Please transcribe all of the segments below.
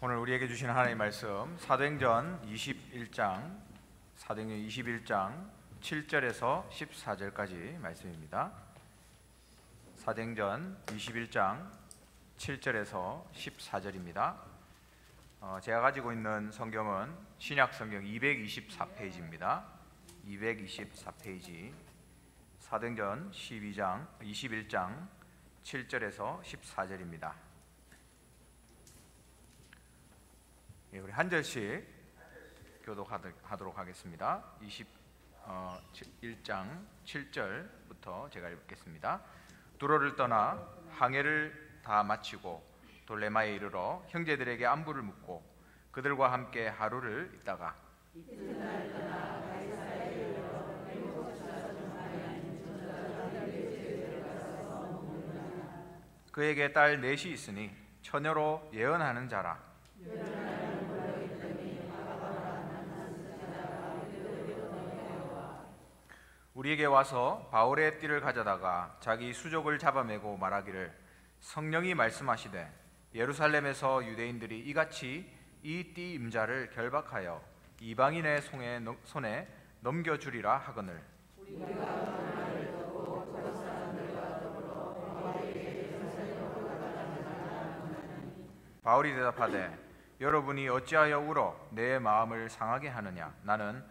오늘 우리에게 주신 하나님의 말씀 사도행전 21장 7절에서 14절까지 말씀입니다. 사도행전 21장 7절에서 14절입니다. 제가 가지고 있는 성경은 신약성경 224페이지입니다. 224페이지 사도행전 21장 7절에서 14절입니다. 우리 한 절씩 교독하도록 하겠습니다. 21장 7절부터 제가 읽겠습니다. 두로를 떠나 항해를 다 마치고 돌레마에 이르러 형제들에게 안부를 묻고 그들과 함께 하루를 있다가 그에게 딸 넷이 있으니 처녀로 예언하는 자라. 우리에게 와서 바울의 띠를 가져다가 자기 수족을 잡아매고 말하기를 성령이 말씀하시되 예루살렘에서 유대인들이 이같이 이 띠 임자를 결박하여 이방인의 손에 넘겨주리라 하거늘 바울이 대답하되 여러분이 어찌하여 울어 내 마음을 상하게 하느냐. 나는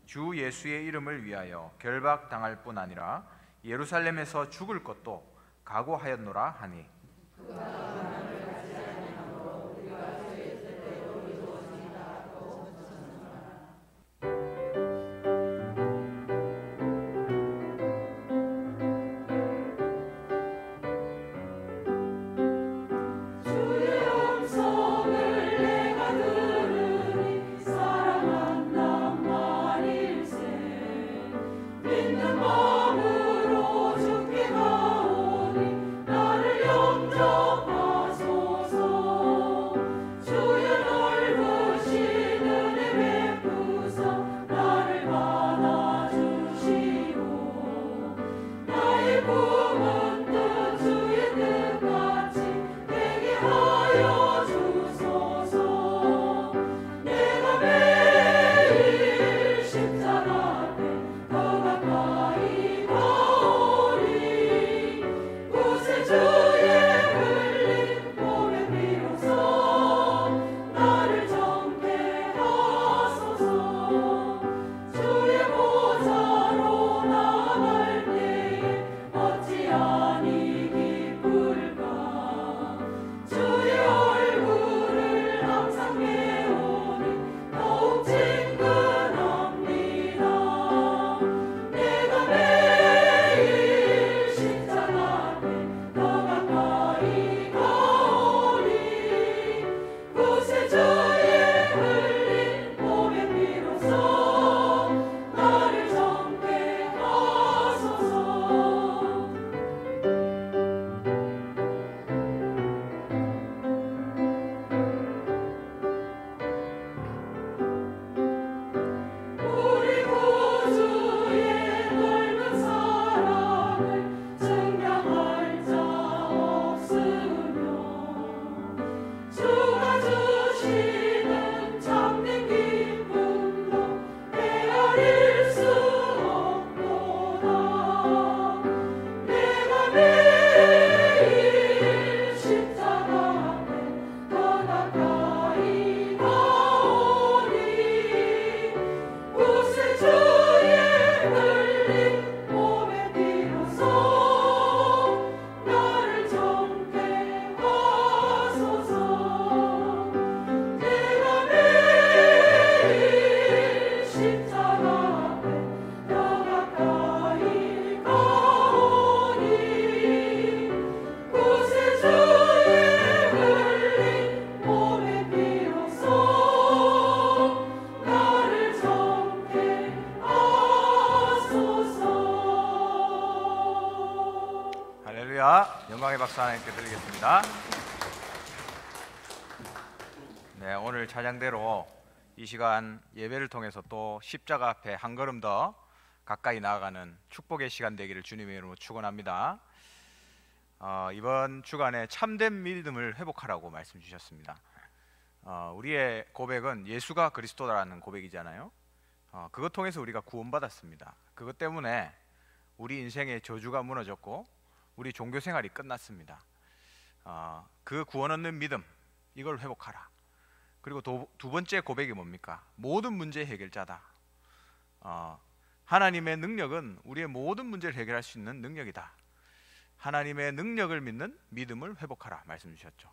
주 예수의 이름을 위하여 결박당할 뿐 아니라 예루살렘에서 죽을 것도 각오하였노라 하니 영광의 박수 하나님께 드리겠습니다. 네, 오늘 찬양대로 이 시간 예배를 통해서 또 십자가 앞에 한 걸음 더 가까이 나아가는 축복의 시간 되기를 주님의 이름으로 축원합니다. 이번 주간에 참된 믿음을 회복하라고 말씀 주셨습니다. 우리의 고백은 예수가 그리스도라는 고백이잖아요. 그것 통해서 우리가 구원받았습니다. 그것 때문에 우리 인생의 저주가 무너졌고 우리 종교 생활이 끝났습니다. 그 구원 얻는 믿음, 이걸 회복하라. 그리고 두 번째 고백이 뭡니까? 모든 문제의 해결자다. 하나님의 능력은 우리의 모든 문제를 해결할 수 있는 능력이다. 하나님의 능력을 믿는 믿음을 회복하라 말씀 주셨죠.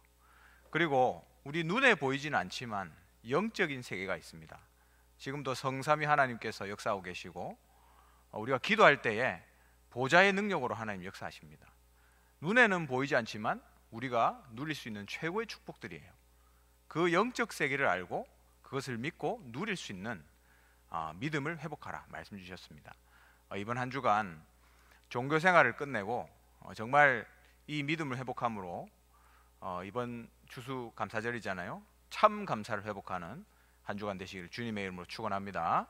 그리고 우리 눈에 보이지는 않지만 영적인 세계가 있습니다. 지금도 성삼위 하나님께서 역사하고 계시고 우리가 기도할 때에 보좌의 능력으로 하나님 역사하십니다. 눈에는 보이지 않지만 우리가 누릴 수 있는 최고의 축복들이에요. 그 영적 세계를 알고 그것을 믿고 누릴 수 있는 믿음을 회복하라 말씀 주셨습니다. 이번 한 주간 종교 생활을 끝내고 정말 이 믿음을 회복함으로 이번 추수감사절이잖아요. 참 감사를 회복하는 한 주간 되시기를 주님의 이름으로 축원합니다.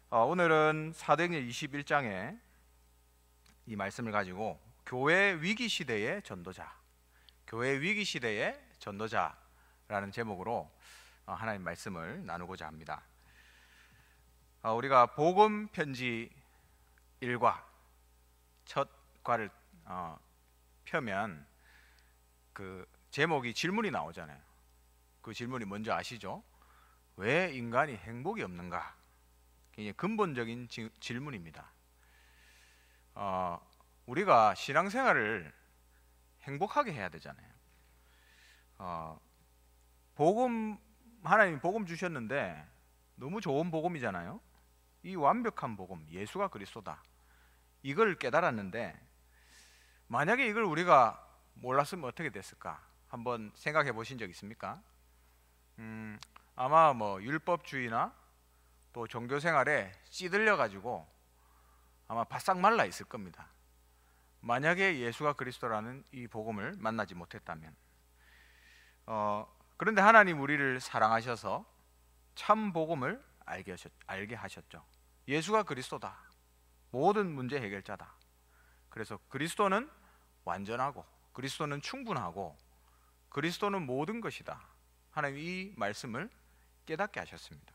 오늘은 사도행전 21장에 이 말씀을 가지고 교회 위기 시대의 전도자, 교회 위기 시대의 전도자라는 제목으로 하나님 말씀을 나누고자 합니다. 우리가 복음 편지 1과 첫 과를 펴면 그 제목이 질문이 나오잖아요. 그 질문이 뭔지 아시죠? 왜 인간이 행복이 없는가? 굉장히 근본적인 질문입니다. 우리가 신앙생활을 행복하게 해야 되잖아요. 하나님이 복음 주셨는데 너무 좋은 복음이잖아요. 이 완벽한 복음, 예수가 그리스도다, 이걸 깨달았는데 만약에 이걸 우리가 몰랐으면 어떻게 됐을까? 한번 생각해 보신 적 있습니까? 아마 율법주의나 또 종교생활에 찌들려 가지고 아마 바싹 말라 있을 겁니다. 만약에 예수가 그리스도라는 이 복음을 만나지 못했다면. 그런데 하나님 우리를 사랑하셔서 참 복음을 알게 하셨죠. 예수가 그리스도다, 모든 문제 해결자다. 그래서 그리스도는 완전하고 그리스도는 충분하고 그리스도는 모든 것이다. 하나님 이 말씀을 깨닫게 하셨습니다.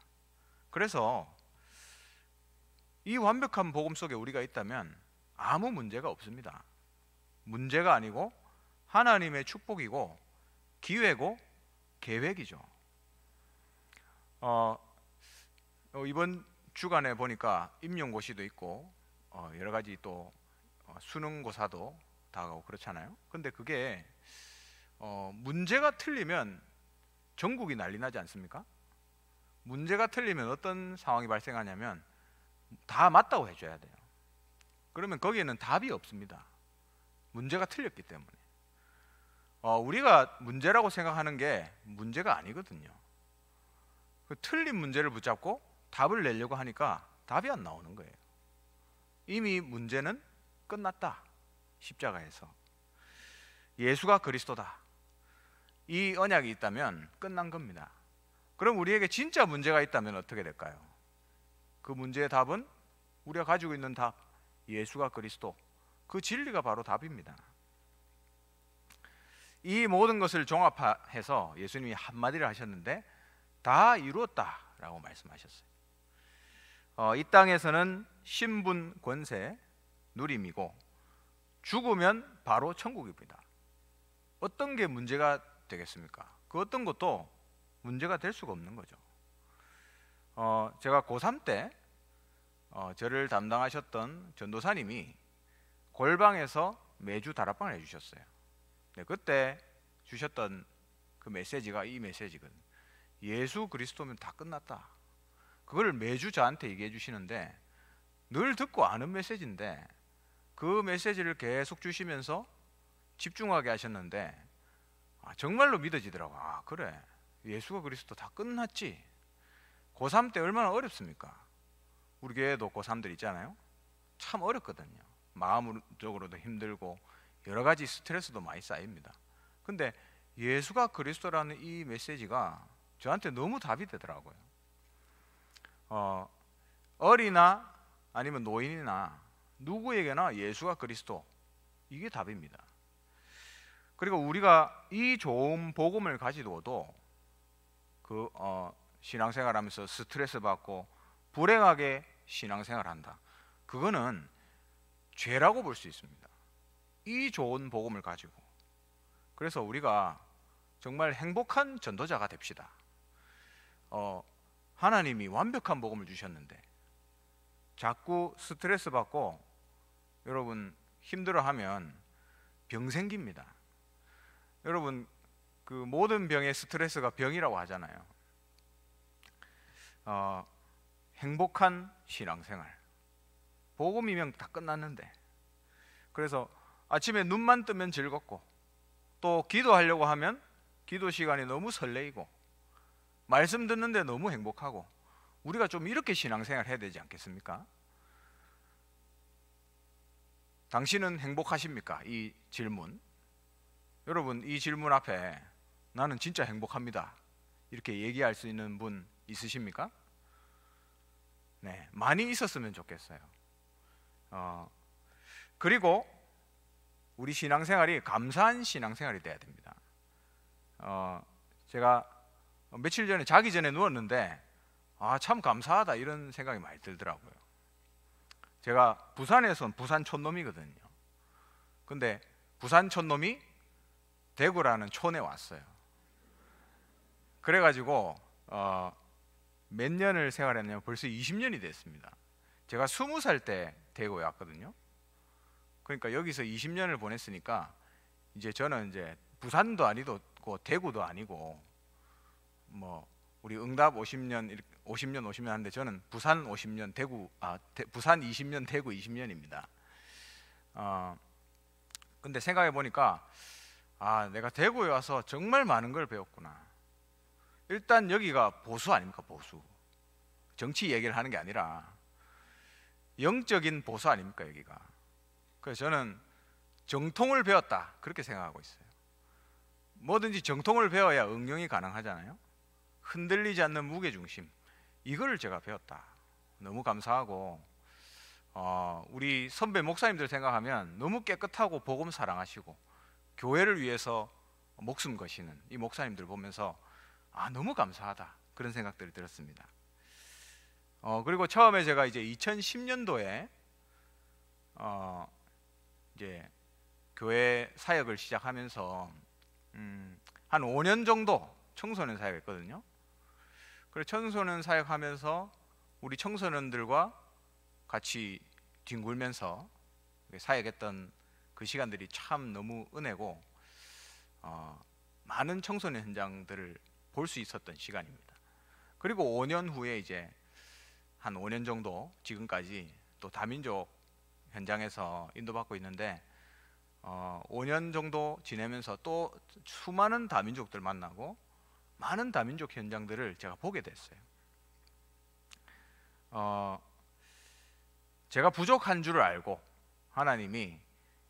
그래서 이 완벽한 복음 속에 우리가 있다면 아무 문제가 없습니다. 문제가 아니고 하나님의 축복이고 기회고 계획이죠. 이번 주간에 보니까 임용고시도 있고 여러 가지 또 수능고사도 다가오고 그렇잖아요. 근데 그게 문제가 틀리면 전국이 난리 나지 않습니까? 문제가 틀리면 어떤 상황이 발생하냐면 다 맞다고 해줘야 돼요. 그러면 거기에는 답이 없습니다. 문제가 틀렸기 때문에. 우리가 문제라고 생각하는 게 문제가 아니거든요. 그 틀린 문제를 붙잡고 답을 내려고 하니까 답이 안 나오는 거예요. 이미 문제는 끝났다. 십자가에서 예수가 그리스도다, 이 언약이 있다면 끝난 겁니다. 그럼 우리에게 진짜 문제가 있다면 어떻게 될까요? 그 문제의 답은 우리가 가지고 있는 답, 예수가 그리스도, 그 진리가 바로 답입니다. 이 모든 것을 종합해서 예수님이 한마디를 하셨는데 다 이루었다라고 말씀하셨어요. 이 땅에서는 신분, 권세, 누림이고 죽으면 바로 천국입니다. 어떤 게 문제가 되겠습니까? 그 어떤 것도 문제가 될 수가 없는 거죠. 제가 고3 때 저를 담당하셨던 전도사님이 골방에서 매주 다락방을 해주셨어요. 네, 그때 주셨던 그 메시지가 이 메시지거든요. 예수 그리스도면 다 끝났다. 그걸 매주 저한테 얘기해 주시는데 늘 듣고 아는 메시지인데 그 메시지를 계속 주시면서 집중하게 하셨는데 정말로 믿어지더라고요. 그래, 예수가 그리스도 다 끝났지. 고3 때 얼마나 어렵습니까? 우리 교회도 고3들 있잖아요. 참 어렵거든요. 마음적으로도 힘들고 여러 가지 스트레스도 많이 쌓입니다. 근데 예수가 그리스도라는 이 메시지가 저한테 너무 답이 되더라고요. 어리나 아니면 노인이나 누구에게나 예수가 그리스도, 이게 답입니다. 그리고 우리가 이 좋은 복음을 가지고도 신앙생활하면서 스트레스 받고 불행하게 신앙생활한다. 그거는 죄라고 볼 수 있습니다. 이 좋은 복음을 가지고. 그래서 우리가 정말 행복한 전도자가 됩시다. 하나님이 완벽한 복음을 주셨는데 자꾸 스트레스 받고 여러분 힘들어하면 병 생깁니다. 여러분 그 모든 병의 스트레스가 병이라고 하잖아요. 행복한 신앙생활, 복음이면 다 끝났는데, 그래서 아침에 눈만 뜨면 즐겁고 또 기도하려고 하면 기도 시간이 너무 설레이고 말씀 듣는데 너무 행복하고, 우리가 좀 이렇게 신앙생활 해야 되지 않겠습니까? 당신은 행복하십니까? 이 질문. 여러분 이 질문 앞에 나는 진짜 행복합니다 이렇게 얘기할 수 있는 분 있으십니까? 네, 많이 있었으면 좋겠어요. 그리고 우리 신앙생활이 감사한 신앙생활이 돼야 됩니다. 제가 며칠 전에 자기 전에 누웠는데 참 감사하다 이런 생각이 많이 들더라고요. 제가 부산에선 부산 촌놈이거든요. 근데 부산 촌놈이 대구라는 촌에 왔어요. 그래가지고 몇 년을 생활했냐면 벌써 20년이 됐습니다. 제가 20살 때 대구에 왔거든요. 그러니까 여기서 20년을 보냈으니까 이제 저는 이제 부산도 아니고 대구도 아니고 뭐 우리 응답 50년 하는데 저는 부산 50년 부산 20년 대구 20년입니다. 근데 생각해 보니까 내가 대구에 와서 정말 많은 걸 배웠구나. 일단 여기가 보수 아닙니까? 보수. 정치 얘기를 하는 게 아니라 영적인 보수 아닙니까? 여기가. 그래서 저는 정통을 배웠다 그렇게 생각하고 있어요. 뭐든지 정통을 배워야 응용이 가능하잖아요. 흔들리지 않는 무게중심, 이걸 제가 배웠다. 너무 감사하고 우리 선배 목사님들 생각하면 너무 깨끗하고 복음 사랑하시고 교회를 위해서 목숨 거시는 이 목사님들 보면서 너무 감사하다 그런 생각들이 들었습니다. 그리고 처음에 제가 이제 2010년도에 이제 교회 사역을 시작하면서 한 5년 정도 청소년 사역했거든요. 그래서 청소년 사역하면서 우리 청소년들과 같이 뒹굴면서 사역했던 그 시간들이 참 너무 은혜고 많은 청소년 현장들을 볼 수 있었던 시간입니다. 그리고 5년 후에 이제 한 5년 정도 지금까지 또 다민족 현장에서 인도받고 있는데 5년 정도 지내면서 또 수많은 다민족들 만나고 많은 다민족 현장들을 제가 보게 됐어요. 제가 부족한 줄을 알고 하나님이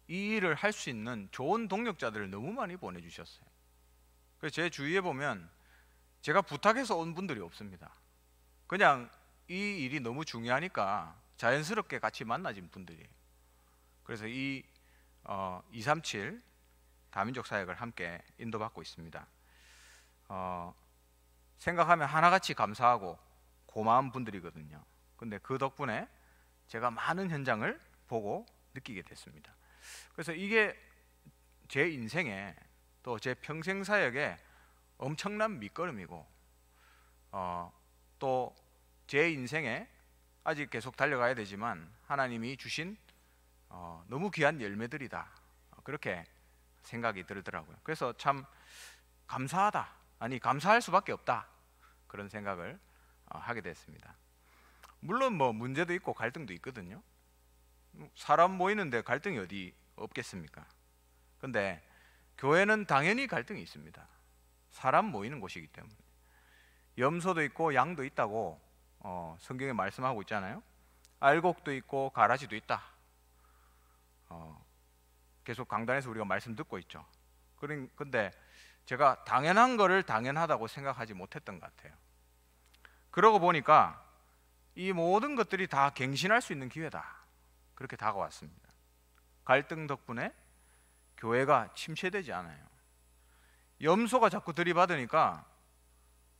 이 일을 할 수 있는 좋은 동력자들을 너무 많이 보내주셨어요. 그래서 제 주위에 보면 제가 부탁해서 온 분들이 없습니다. 그냥 이 일이 너무 중요하니까 자연스럽게 같이 만나진 분들이에요. 그래서 이 237 다민족 사역을 함께 인도받고 있습니다. 생각하면 하나같이 감사하고 고마운 분들이거든요. 근데 그 덕분에 제가 많은 현장을 보고 느끼게 됐습니다. 그래서 이게 제 인생에 또 제 평생 사역에 엄청난 밑거름이고 또 제 인생에 아직 계속 달려가야 되지만 하나님이 주신 너무 귀한 열매들이다 그렇게 생각이 들더라고요. 그래서 참 감사하다, 감사할 수밖에 없다 그런 생각을 하게 됐습니다. 물론 뭐 문제도 있고 갈등도 있거든요. 사람 모이는데 갈등이 어디 없겠습니까? 근데 교회는 당연히 갈등이 있습니다. 사람 모이는 곳이기 때문에. 염소도 있고 양도 있다고 성경에 말씀하고 있잖아요. 알곡도 있고 가라지도 있다. 계속 강단에서 우리가 말씀 듣고 있죠. 근데 제가 당연한 거를 당연하다고 생각하지 못했던 것 같아요. 그러고 보니까 이 모든 것들이 다 갱신할 수 있는 기회다 그렇게 다가왔습니다. 갈등 덕분에 교회가 침체되지 않아요. 염소가 자꾸 들이받으니까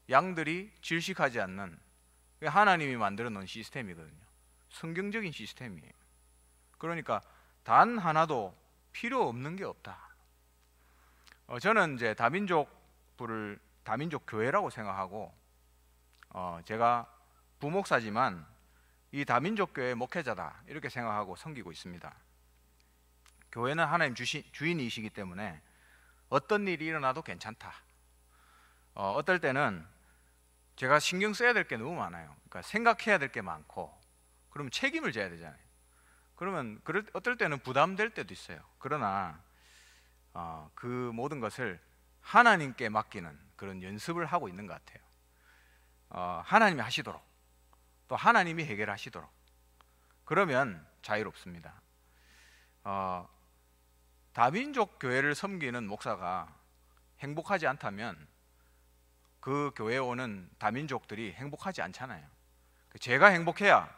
양들이 질식하지 않는 하나님이 만들어 놓은 시스템이거든요. 성경적인 시스템이에요. 그러니까 단 하나도 필요 없는 게 없다. 저는 이제 다민족부를 다민족 교회라고 생각하고, 제가 부목사지만 이 다민족 교회의 목회자다 이렇게 생각하고 섬기고 있습니다. 교회는 하나님 주인이시기 때문에 어떤 일이 일어나도 괜찮다. 어떨 때는 제가 신경 써야 될 게 너무 많아요. 그러니까 생각해야 될 게 많고, 그러면 책임을 져야 되잖아요. 그러면 어떨 때는 부담될 때도 있어요. 그러나 그 모든 것을 하나님께 맡기는 그런 연습을 하고 있는 것 같아요. 하나님이 하시도록, 또 하나님이 해결하시도록. 그러면 자유롭습니다. 다민족 교회를 섬기는 목사가 행복하지 않다면 그 교회에 오는 다민족들이 행복하지 않잖아요. 제가 행복해야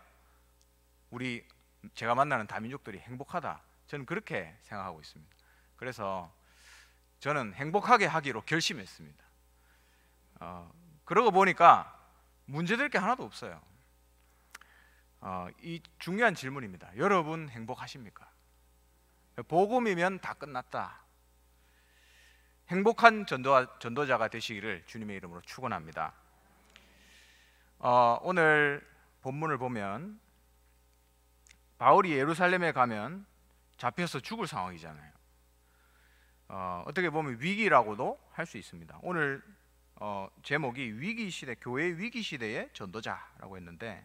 제가 만나는 다민족들이 행복하다, 저는 그렇게 생각하고 있습니다. 그래서 저는 행복하게 하기로 결심했습니다. 그러고 보니까 문제될 게 하나도 없어요. 이 중요한 질문입니다. 여러분 행복하십니까? 복음이면 다 끝났다. 행복한 전도자가 되시기를 주님의 이름으로 축원합니다. 오늘 본문을 보면 바울이 예루살렘에 가면 잡혀서 죽을 상황이잖아요. 어떻게 보면 위기라고도 할 수 있습니다. 오늘 제목이 위기시대, 교회 위기시대의 전도자라고 했는데,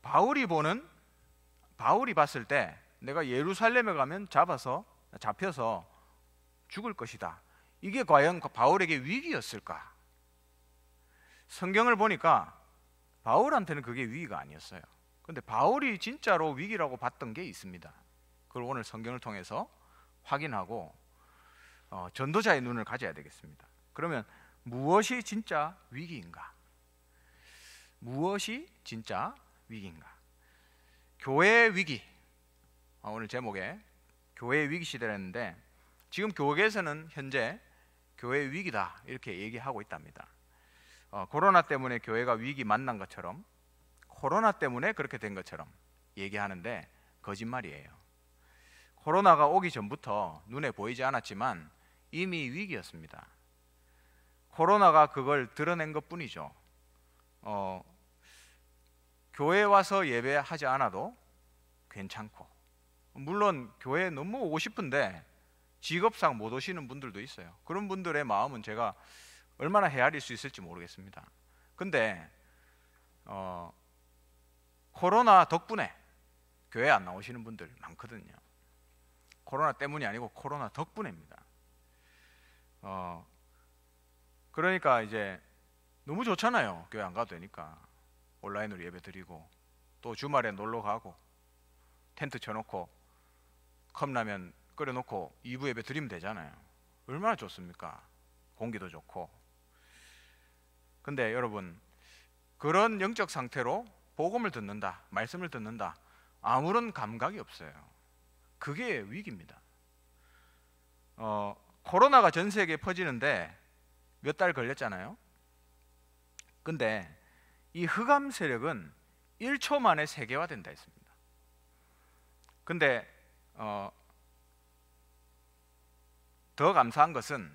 바울이 봤을 때 내가 예루살렘에 가면 잡혀서 죽을 것이다. 이게 과연 바울에게 위기였을까? 성경을 보니까 바울한테는 그게 위기가 아니었어요. 근데 바울이 진짜로 위기라고 봤던 게 있습니다. 그걸 오늘 성경을 통해서 확인하고 전도자의 눈을 가져야 되겠습니다. 그러면 무엇이 진짜 위기인가? 무엇이 진짜 위기인가? 교회의 위기. 오늘 제목에 교회의 위기 시대라는데, 지금 교회에서는 현재 교회의 위기다 이렇게 얘기하고 있답니다. 코로나 때문에 교회가 위기 만난 것처럼, 코로나 때문에 그렇게 된 것처럼 얘기하는데 거짓말이에요. 코로나가 오기 전부터 눈에 보이지 않았지만 이미 위기였습니다. 코로나가 그걸 드러낸 것뿐이죠. 교회에 와서 예배하지 않아도 괜찮고, 물론 교회에 너무 오고 싶은데 직업상 못 오시는 분들도 있어요. 그런 분들의 마음은 제가 얼마나 헤아릴 수 있을지 모르겠습니다. 근데 코로나 덕분에 교회 안 나오시는 분들 많거든요. 코로나 때문이 아니고 코로나 덕분입니다. 그러니까 이제 너무 좋잖아요. 교회 안 가도 되니까 온라인으로 예배 드리고, 또 주말에 놀러 가고 텐트 쳐놓고 컵라면 끓여놓고 2부 예배 드리면 되잖아요. 얼마나 좋습니까? 공기도 좋고. 근데 여러분, 그런 영적 상태로 복음을 듣는다, 말씀을 듣는다, 아무런 감각이 없어요. 그게 위기입니다. 코로나가 전 세계에 퍼지는데 몇 달 걸렸잖아요. 근데 이 흑암 세력은 1초 만에 세계화된다 했습니다. 근데 더 감사한 것은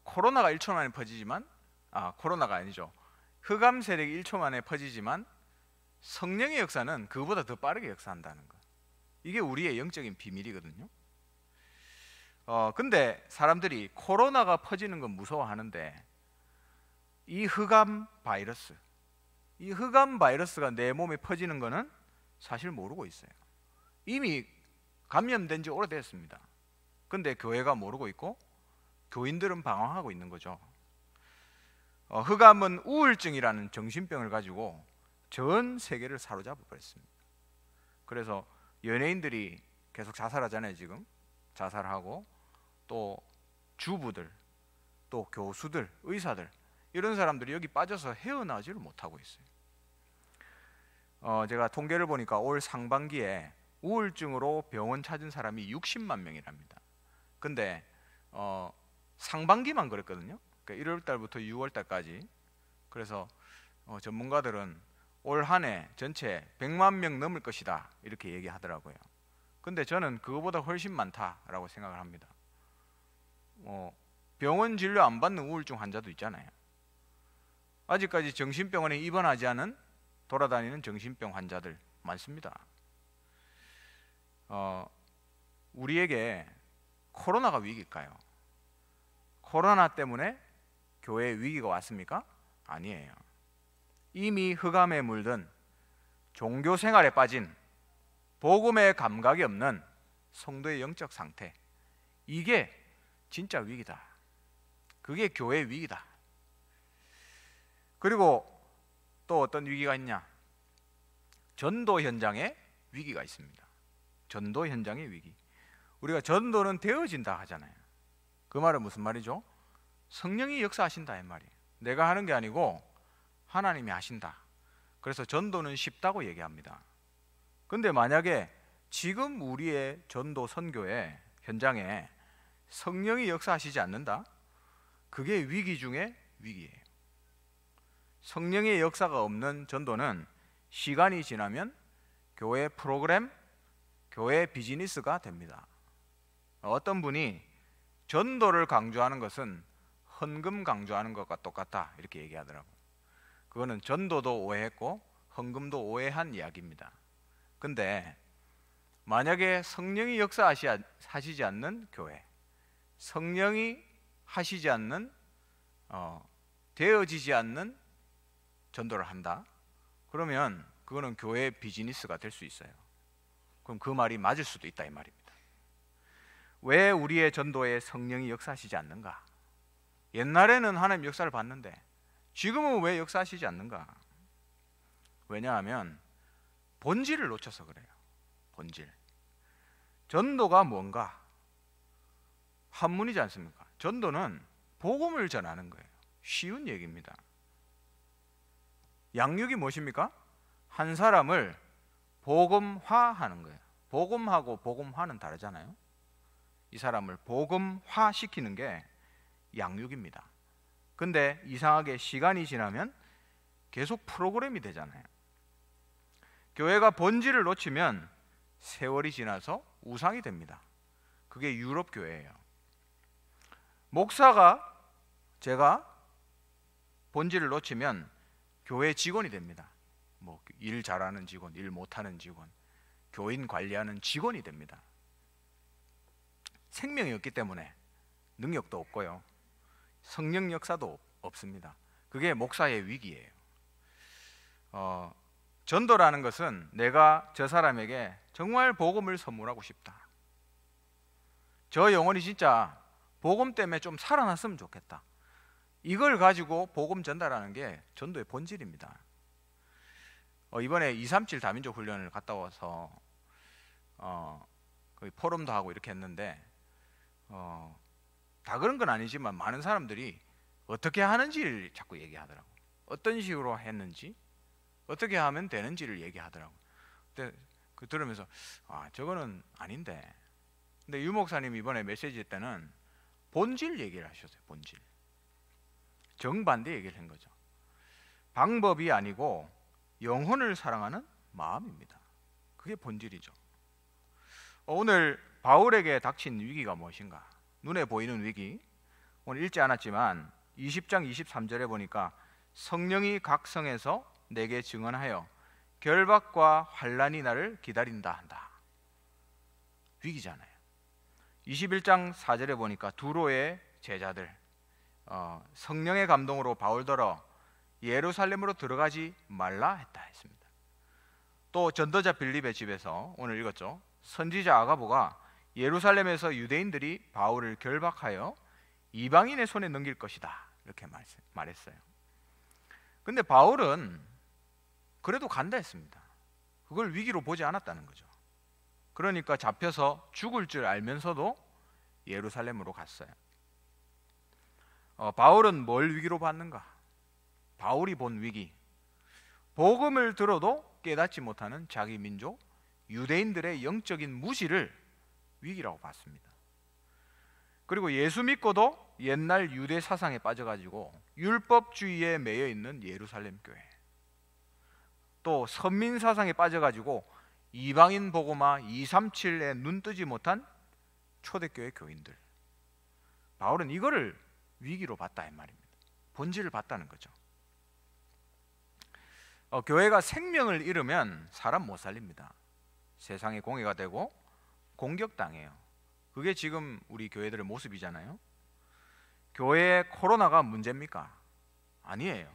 코로나가 1초 만에 퍼지지만, 코로나가 아니죠. 흑암 세력이 1초 만에 퍼지지만 성령의 역사는 그보다 더 빠르게 역사한다는 것. 이게 우리의 영적인 비밀이거든요. 근데 사람들이 코로나가 퍼지는 건 무서워하는데 이 흑암 바이러스가 내 몸에 퍼지는 거는 사실 모르고 있어요. 이미 감염된 지 오래됐습니다. 근데 교회가 모르고 있고 교인들은 방황하고 있는 거죠. 흑암은 우울증이라는 정신병을 가지고 전 세계를 사로잡아 버렸습니다. 그래서 연예인들이 계속 자살하잖아요. 지금 자살하고, 또 주부들, 또 교수들, 의사들, 이런 사람들이 여기 빠져서 헤어나지를 못하고 있어요. 제가 통계를 보니까 올 상반기에 우울증으로 병원 찾은 사람이 60만 명이랍니다. 근데 상반기만 그랬거든요. 그러니까 1월 달부터 6월 달까지. 그래서 전문가들은 올 한 해 전체 100만 명 넘을 것이다 이렇게 얘기하더라고요. 근데 저는 그거보다 훨씬 많다라고 생각을 합니다. 병원 진료 안 받는 우울증 환자도 있잖아요. 아직까지 정신병원에 입원하지 않은 돌아다니는 정신병 환자들 많습니다. 우리에게 코로나가 위기일까요? 코로나 때문에 교회에 위기가 왔습니까? 아니에요. 이미 흑암에 물든 종교 생활에 빠진 복음의 감각이 없는 성도의 영적 상태, 이게 진짜 위기다. 그게 교회의 위기다. 그리고 또 어떤 위기가 있냐? 전도 현장에 위기가 있습니다. 전도 현장의 위기. 우리가 전도는 되어진다 하잖아요. 그 말은 무슨 말이죠? 성령이 역사하신다 이 말이에요. 내가 하는 게 아니고 하나님이 하신다. 그래서 전도는 쉽다고 얘기합니다. 근데 만약에 지금 우리의 전도 선교의 현장에 성령이 역사하시지 않는다? 그게 위기 중에 위기예요. 성령의 역사가 없는 전도는 시간이 지나면 교회 프로그램, 교회 비즈니스가 됩니다. 어떤 분이 전도를 강조하는 것은 헌금 강조하는 것과 똑같다 이렇게 얘기하더라고요. 그거는 전도도 오해했고 헌금도 오해한 이야기입니다. 근데 만약에 성령이 역사하시지 않는 교회, 성령이 하시지 않는 되어지지 않는 전도를 한다, 그러면 그거는 교회의 비즈니스가 될 수 있어요. 그럼 그 말이 맞을 수도 있다 이 말입니다. 왜 우리의 전도에 성령이 역사하시지 않는가? 옛날에는 하나님 역사를 봤는데 지금은 왜 역사하시지 않는가? 왜냐하면 본질을 놓쳐서 그래요. 본질. 전도가 뭔가? 한문이지 않습니까? 전도는 복음을 전하는 거예요. 쉬운 얘기입니다. 양육이 무엇입니까? 한 사람을 복음화하는 거예요. 복음하고 복음화는 다르잖아요. 이 사람을 복음화 시키는 게 양육입니다. 근데 이상하게 시간이 지나면 계속 프로그램이 되잖아요. 교회가 본질을 놓치면 세월이 지나서 우상이 됩니다. 그게 유럽 교회예요. 목사가 제가 본질을 놓치면 교회 직원이 됩니다. 뭐 일 잘하는 직원, 일 못하는 직원, 교인 관리하는 직원이 됩니다. 생명이 없기 때문에 능력도 없고요. 성령 역사도 없습니다. 그게 목사의 위기예요. 전도라는 것은 내가 저 사람에게 정말 복음을 선물하고 싶다. 저 영혼이 진짜 복음 때문에 좀 살아났으면 좋겠다. 이걸 가지고 복음 전달하는 게 전도의 본질입니다. 이번에 237 다민족 훈련을 갔다 와서 거의 포럼도 하고 이렇게 했는데 다 그런 건 아니지만 많은 사람들이 어떻게 하는지를 자꾸 얘기하더라고. 어떤 식으로 했는지, 어떻게 하면 되는지를 얘기하더라고. 근데 그 들으면서 저거는 아닌데. 근데 유 목사님이 이번에 메시지 때는 본질 얘기를 하셨어요. 본질. 정반대 얘기를 한 거죠. 방법이 아니고 영혼을 사랑하는 마음입니다. 그게 본질이죠. 오늘 바울에게 닥친 위기가 무엇인가? 눈에 보이는 위기. 오늘 읽지 않았지만 20장 23절에 보니까 성령이 각 성에서 내게 증언하여 결박과 환난이 나를 기다린다 한다. 위기잖아요. 21장 4절에 보니까 두로의 제자들 성령의 감동으로 바울더러 예루살렘으로 들어가지 말라 했다 했습니다. 또 전도자 빌립의 집에서 오늘 읽었죠. 선지자 아가보가 예루살렘에서 유대인들이 바울을 결박하여 이방인의 손에 넘길 것이다 이렇게 말했어요. 근데 바울은 그래도 간다 했습니다. 그걸 위기로 보지 않았다는 거죠. 그러니까 잡혀서 죽을 줄 알면서도 예루살렘으로 갔어요. 바울은 뭘 위기로 봤는가? 바울이 본 위기, 복음을 들어도 깨닫지 못하는 자기 민족 유대인들의 영적인 무지를 위기라고 봤습니다. 그리고 예수 믿고도 옛날 유대 사상에 빠져가지고 율법주의에 매여 있는 예루살렘 교회, 또 선민 사상에 빠져가지고 이방인 복음화 237에 눈 뜨지 못한 초대교회 교인들, 바울은 이거를 위기로 봤다 이 말입니다. 본질을 봤다는 거죠. 교회가 생명을 잃으면 사람 못 살립니다. 세상에 공해가 되고 공격당해요. 그게 지금 우리 교회들의 모습이잖아요. 교회에 코로나가 문제입니까? 아니에요.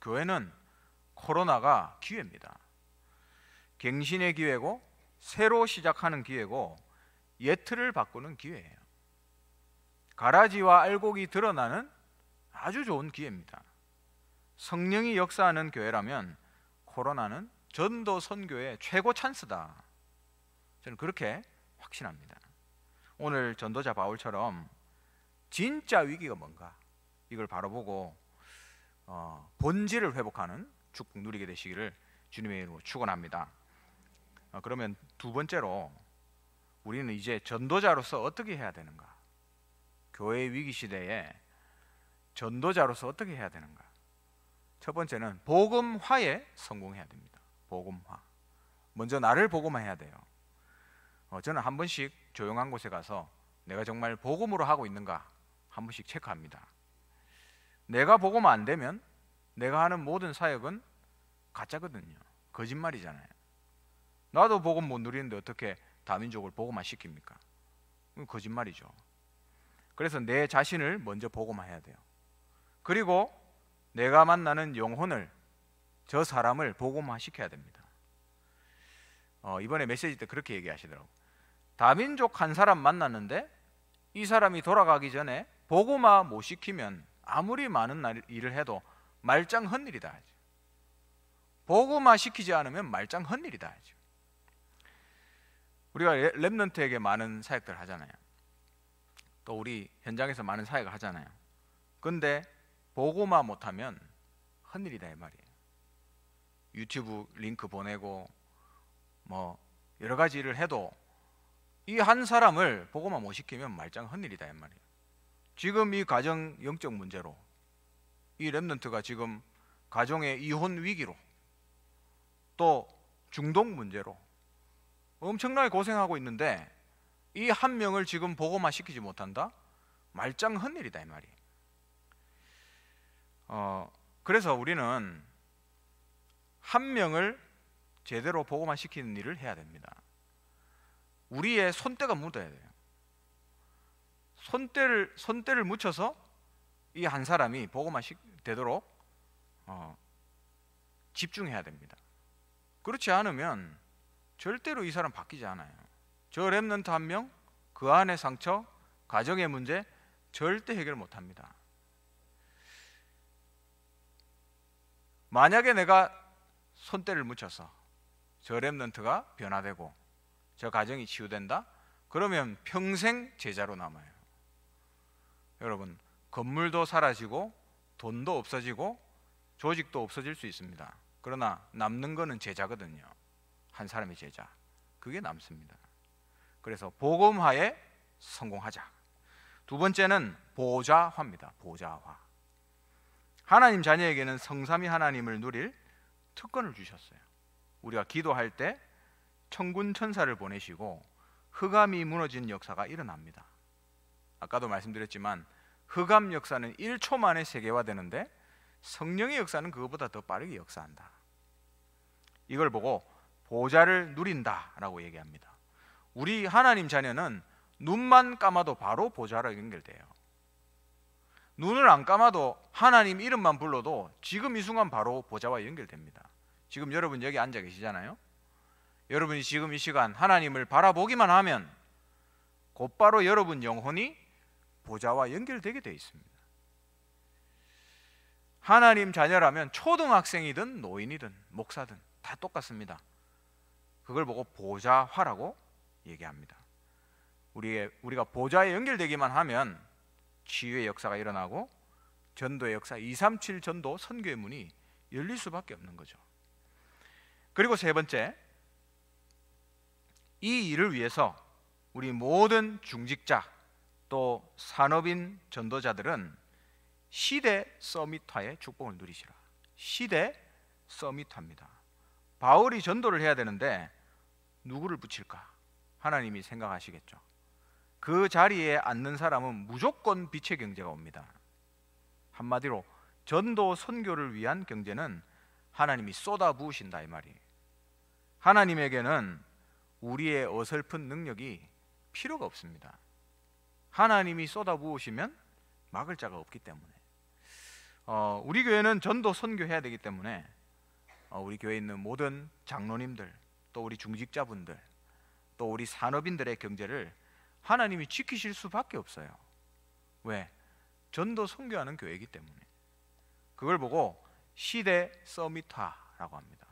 교회는 코로나가 기회입니다. 갱신의 기회고 새로 시작하는 기회고 옛 틀을 바꾸는 기회예요. 가라지와 알곡이 드러나는 아주 좋은 기회입니다. 성령이 역사하는 교회라면 코로나는 전도 선교의 최고 찬스다. 저는 그렇게 확신합니다. 오늘 전도자 바울처럼 진짜 위기가 뭔가 이걸 바라보고 본질을 회복하는 축복 누리게 되시기를 주님의 이름으로 축원합니다. 그러면 두 번째로 우리는 이제 전도자로서 어떻게 해야 되는가? 교회 위기 시대에 전도자로서 어떻게 해야 되는가? 첫 번째는 복음화에 성공해야 됩니다. 복음화. 먼저 나를 복음화해야 돼요. 저는 한 번씩 조용한 곳에 가서 내가 정말 복음으로 하고 있는가 한 번씩 체크합니다. 내가 복음화 안 되면 내가 하는 모든 사역은 가짜거든요. 거짓말이잖아요. 나도 복음 못 누리는데 어떻게 다민족을 복음화 시킵니까? 그건 거짓말이죠. 그래서 내 자신을 먼저 복음화해야 돼요. 그리고 내가 만나는 영혼을, 저 사람을 복음화 시켜야 됩니다. 이번에 메시지 때 그렇게 얘기하시더라고요. 다민족 한 사람 만났는데 이 사람이 돌아가기 전에 복음화 못 시키면 아무리 많은 일을 해도 말짱 헛일이다 하죠. 복음화 시키지 않으면 말짱 헛일이다 하죠. 우리가 렘넌트에게 많은 사역들 하잖아요. 또 우리 현장에서 많은 사역을 하잖아요. 근데 복음화 못하면 헛일이다 이 말이에요. 유튜브 링크 보내고 뭐 여러 가지 일을 해도 이 한 사람을 복음화 못 시키면 말짱 헛일이다 이 말이에요. 지금 이 가정 영적 문제로, 이 렘넌트가 지금 가정의 이혼 위기로, 또 중독 문제로 엄청나게 고생하고 있는데 이 한 명을 지금 복음화 시키지 못한다? 말짱 헛일이다 이 말이에요. 그래서 우리는 한 명을 제대로 복음화 시키는 일을 해야 됩니다. 우리의 손때가 묻어야 돼요. 손때를 묻혀서 이 한 사람이 복음화 되도록 집중해야 됩니다. 그렇지 않으면 절대로 이 사람 바뀌지 않아요. 저 렘넌트 한 명, 그 안의 상처, 가정의 문제 절대 해결 못합니다. 만약에 내가 손때를 묻혀서 저 렘넌트가 변화되고 저 가정이 치유된다? 그러면 평생 제자로 남아요. 여러분, 건물도 사라지고 돈도 없어지고 조직도 없어질 수 있습니다. 그러나 남는 거는 제자거든요. 한 사람의 제자. 그게 남습니다. 그래서 복음화에 성공하자. 두 번째는 보좌화입니다. 보좌화. 하나님 자녀에게는 성삼위 하나님을 누릴 특권을 주셨어요. 우리가 기도할 때 천군 천사를 보내시고 흑암이 무너진 역사가 일어납니다. 아까도 말씀드렸지만 흑암 역사는 1초 만에 세계화되는데 성령의 역사는 그것보다 더 빠르게 역사한다. 이걸 보고 보좌를 누린다라고 얘기합니다. 우리 하나님 자녀는 눈만 감아도 바로 보좌로 연결돼요. 눈을 안 감아도 하나님 이름만 불러도 지금 이 순간 바로 보좌와 연결됩니다. 지금 여러분 여기 앉아 계시잖아요. 여러분이 지금 이 시간 하나님을 바라보기만 하면 곧바로 여러분 영혼이 보좌와 연결되게 되어 있습니다. 하나님 자녀라면 초등학생이든 노인이든 목사든 다 똑같습니다. 그걸 보고 보좌화라고 얘기합니다. 우리가 보좌에 연결되기만 하면 치유의 역사가 일어나고 전도의 역사, 237 전도 선교의 문이 열릴 수밖에 없는 거죠. 그리고 세 번째, 이 일을 위해서 우리 모든 중직자, 또 산업인 전도자들은 시대 서밋화의 축복을 누리시라. 시대 서밋화입니다. 바울이 전도를 해야 되는데 누구를 붙일까? 하나님이 생각하시겠죠. 그 자리에 앉는 사람은 무조건 빛의 경제가 옵니다. 한마디로 전도 선교를 위한 경제는 하나님이 쏟아부으신다 이 말이에요. 하나님에게는 우리의 어설픈 능력이 필요가 없습니다. 하나님이 쏟아부으시면 막을 자가 없기 때문에 우리 교회는 전도 선교해야 되기 때문에 우리 교회에 있는 모든 장로님들, 또 우리 중직자분들, 또 우리 산업인들의 경제를 하나님이 지키실 수밖에 없어요. 왜? 전도 선교하는 교회이기 때문에. 그걸 보고 시대 서밋화라고 합니다.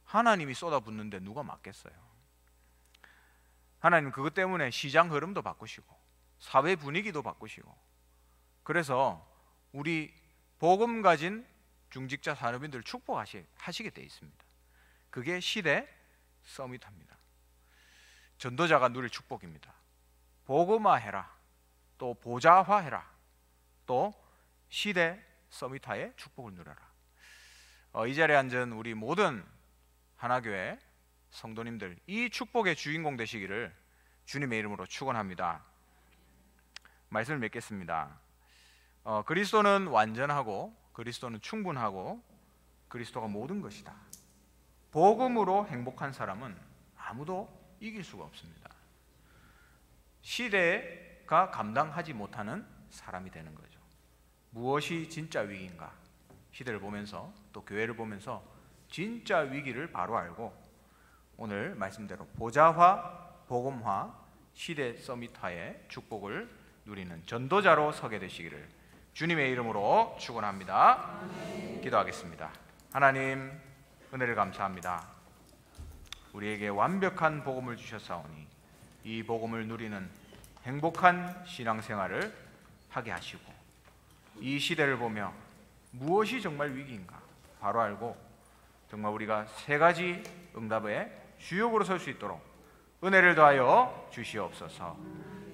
하나님이 쏟아붓는데 누가 막겠어요? 하나님 그것 때문에 시장 흐름도 바꾸시고 사회 분위기도 바꾸시고, 그래서 우리 복음 가진 중직자 산업인들을 축복하시게 되어 있습니다. 그게 시대 서밋화입니다. 전도자가 누릴 축복입니다. 복음화해라, 또 보좌화해라, 또 시대 서밋화의 축복을 누려라. 이 자리에 앉은 우리 모든 하나교회 성도님들, 이 축복의 주인공 되시기를 주님의 이름으로 축원합니다. 말씀을 맺겠습니다. 그리스도는 완전하고 그리스도는 충분하고 그리스도가 모든 것이다. 복음으로 행복한 사람은 아무도 이길 수가 없습니다. 시대가 감당하지 못하는 사람이 되는 거죠. 무엇이 진짜 위기인가? 시대를 보면서 또 교회를 보면서 진짜 위기를 바로 알고 오늘 말씀대로 보좌화, 복음화, 시대 서밋화의 축복을 누리는 전도자로 서게 되시기를 주님의 이름으로 축원합니다. 기도하겠습니다. 하나님, 은혜를 감사합니다. 우리에게 완벽한 복음을 주셨사오니 이 복음을 누리는 행복한 신앙생활을 하게 하시고, 이 시대를 보며 무엇이 정말 위기인가 바로 알고 정말 우리가 세 가지 응답의 주역으로 설 수 있도록 은혜를 더하여 주시옵소서.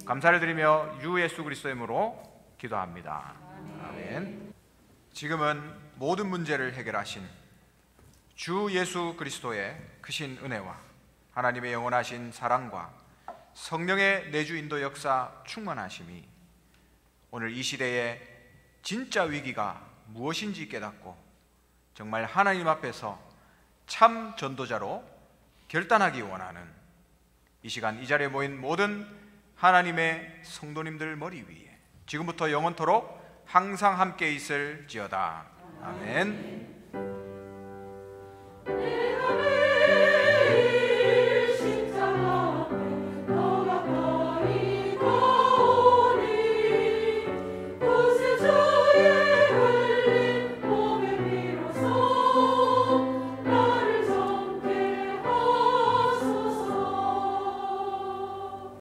감사를 드리며 주 예수 그리스도의 이름으로 기도합니다. 아멘. 지금은 모든 문제를 해결하신 주 예수 그리스도의 크신 은혜와 하나님의 영원하신 사랑과 성령의 내주 인도 역사 충만하심이 오늘 이 시대의 진짜 위기가 무엇인지 깨닫고 정말 하나님 앞에서 참 전도자로 결단하기 원하는 이 시간 이 자리에 모인 모든 하나님의 성도님들 머리 위에 지금부터 영원토록 항상 함께 있을지어다. 아멘.